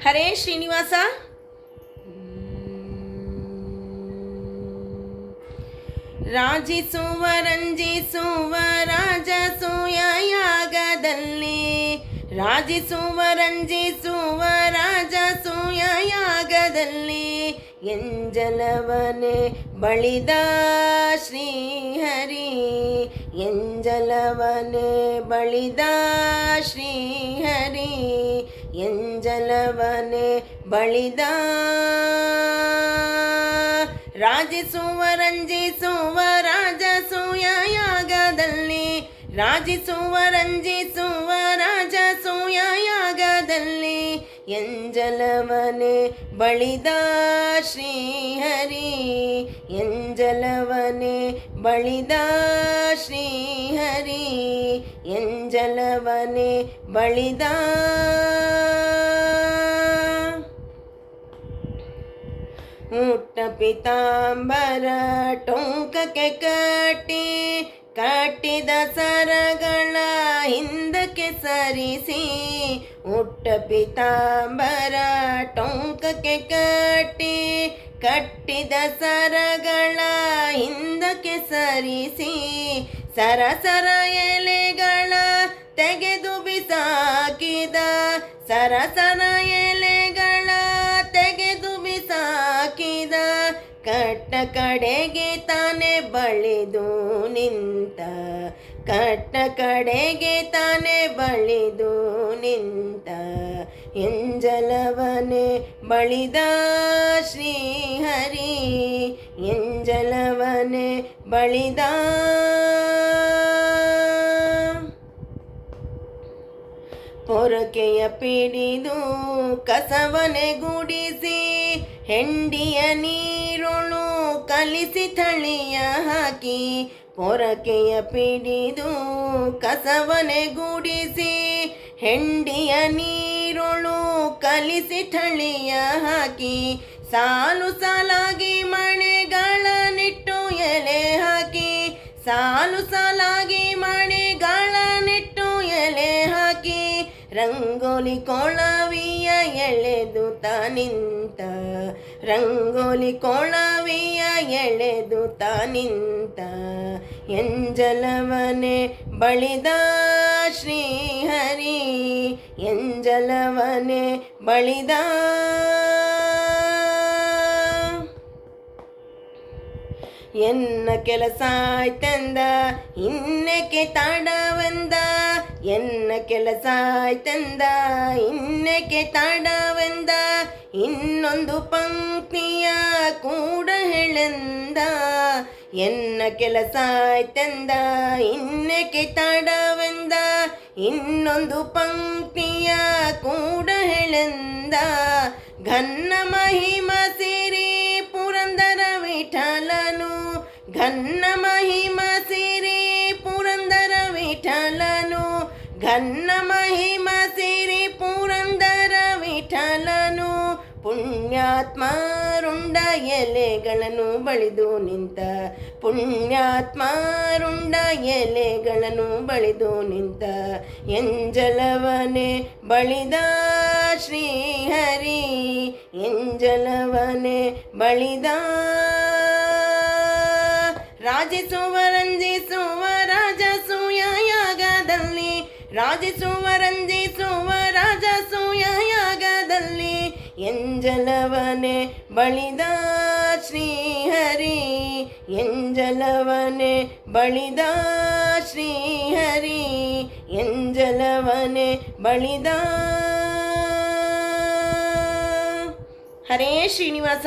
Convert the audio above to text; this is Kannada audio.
ಹರೇ ಶ್ರೀನಿವಾಸ. ರಾಜಿಸುವ ರಂಜಿಸುವ ರಾಜಸೂಯ ಯಾಗದಲ್ಲಿ, ರಾಜಿಸುವ ರಂಜಿಸುವ ರಾಜಸೂಯ ಯಾಗದಲ್ಲಿ ಎಂಜಲವನೆ ಬಳಿದ ಶ್ರೀಹರಿ, ಎಂಜಲವನೆ ಬಳಿದ ಶ್ರೀಹರಿ, ಎಂಜಲವನೆ ಬಳಿದ. ರಾಜಿಸುವ ರಂಜಿಸುವ ರಾಜಸೂಯ ಯಾಗದಲ್ಲಿ, ರಾಜಿಸುವ ರಂಜಿಸುವ ರಾಜಸೂಯ ಯಾಗದಲ್ಲಿ ಎಂಜಲವನೆ ಬಳಿದ ಶ್ರೀಹರಿ, ಎಂಜಲವನೆ ಬಳಿದ ಶ್ರೀಹರಿ, ಎಂಜಲವನೆ ಬಳಿದ. ಮುಟ್ಟ ಪಿತಾಂಬರ ಟೊಂಕಕ್ಕೆ ಕಟ್ಟಿ, ಕಟ್ಟಿದ ಸರಗಳ ಹಿಂದಕ್ಕೆ ಸರಿಸಿ, ಉಟ್ಟ ಪಿತಾಂಬರ ಟೊಂಕಕ್ಕೆ ಕಟ್ಟಿ, ಕಟ್ಟಿದ ಸರಗಳ ಹಿಂದಕ್ಕೆ ಸರಿಸಿ, ಸರಸರ ಎಲೆಗಳ ತೆಗೆದು ಬಿಸಾಕಿದ, ಸರಸರ ಎಲೆಗಳ ತೆಗೆದು ಬಿಸಾಕಿದ, ಕಟ್ಟ ಕಡೆಗೆ ತಾನೆ ಬಳಿದು ನಿಂತ, ಕಟ್ಟ ಕಡೆಗೆ ತಾನೆ ಬಳಿದು ನಿಂತ ಎಂಜಲವನೆ ಬಳಿದ ಶ್ರೀಹರಿ, ಎಂಜಲವನೆ ಬಳಿದ. ಪೊರಕೆಯ ಪಿಡಿದು ಕಸವನೆ ಗುಡಿಸಿ, ಹೆಂಡಿಯ ನೀರುಳು ಕಲಿಸಿ ಥಳಿಯ ಹಾಕಿ, ಪೊರಕೆಯ ಪಿಡಿದು ಕಸವನೆ ಗುಡಿಸಿ, ಹೆಂಡಿಯ ನೀರುಳು ಕಲಿಸಿ ಥಳಿಯ ಹಾಕಿ, ಸಾಲು ಸಾಲಾಗಿ ಮಣೆಗಳನ್ನಿಟ್ಟು ಎಲೆ ಹಾಕಿ, ಸಾಲು ಸಾಲಾಗಿ ಮಣೆಗಳನ್ನಿಟ್ಟು ಎಲೆ ಹಾಕಿ, ರಂಗೋಲಿ ಕೊಳವಿಯ ಎಳೆದು ತಾನಿಂತ, ರಂಗೋಲಿ ಕೊಳವಿಯ ಎಳೆದು ತಾನಿಂತ ಎಂಜಲವನೆ ಬಳಿದ ಶ್ರೀಹರಿ, ಎಂಜಲವನೆ ಬಳಿದ. ಎನ್ನ ಕೆಲಸ ಆಯ್ತೆಂದ ಇನ್ನೇಕೆ ತಡವೆಂದ, ಎನ್ನ ಕೆಲಸ ಆಯ್ತೆಂದ ಇನ್ನೇಕೆ ತಡವೆಂದ, ಇನ್ನೊಂದು ಪಂಕ್ತಿಯ ಕೂಡ ಹೇಳೆಂದ, ಎನ್ನ ಕೆಲಸ ಆಯ್ತೆಂದ ಇನ್ನೇಕೆ ತಡವೆಂದ, ಇನ್ನೊಂದು ಪಂಕ್ತಿಯ ಕೂಡ ಹೇಳೆಂದ. ಘನ್ನ ಮಹಿಮ ಸಿರಿ ಪುರಂದರ ವಿಠಲನು, ಘನ್ನ ಮಹಿಮ ಸಿರಿ ಪುರಂದರ ವಿಠಲನು, ಘನ್ನ ಮಹಿಮ ಸಿರಿ ಪುರಂದರ ವಿಠಲನು, ಪುಣ್ಯಾತ್ಮ ರುಂಡ ಎಲೆಗಳನ್ನು ಬಳಿದು ನಿಂತ, ಪುಣ್ಯಾತ್ಮ ರುಂಡ ಎಲೆಗಳನ್ನು ಬಳಿದು ನಿಂತ ಎಂಜಲವನೆ ಬಳಿದ ಶ್ರೀಹರಿ, ಎಂಜಲವನೆ ಬಳಿದ. ರಾಜಿಸುವ ರಂಜಿಸುವ ರಾಜಸೂಯ ಯಾಗದಲ್ಲಿ, ರಾಜಿಸುವ ರಂಜಿಸುವ ರಾಜಸೂಯ ಯಾಗದಲ್ಲಿ ಎಂಜಲವನೆ ಬಳಿದ ಶ್ರೀಹರಿ, ಎಂಜಲವನೆ ಬಳಿದ ಶ್ರೀಹರಿ, ಎಂಜಲವನೆ ಬಳಿದ. ಹರೇ ಶ್ರೀನಿವಾಸ.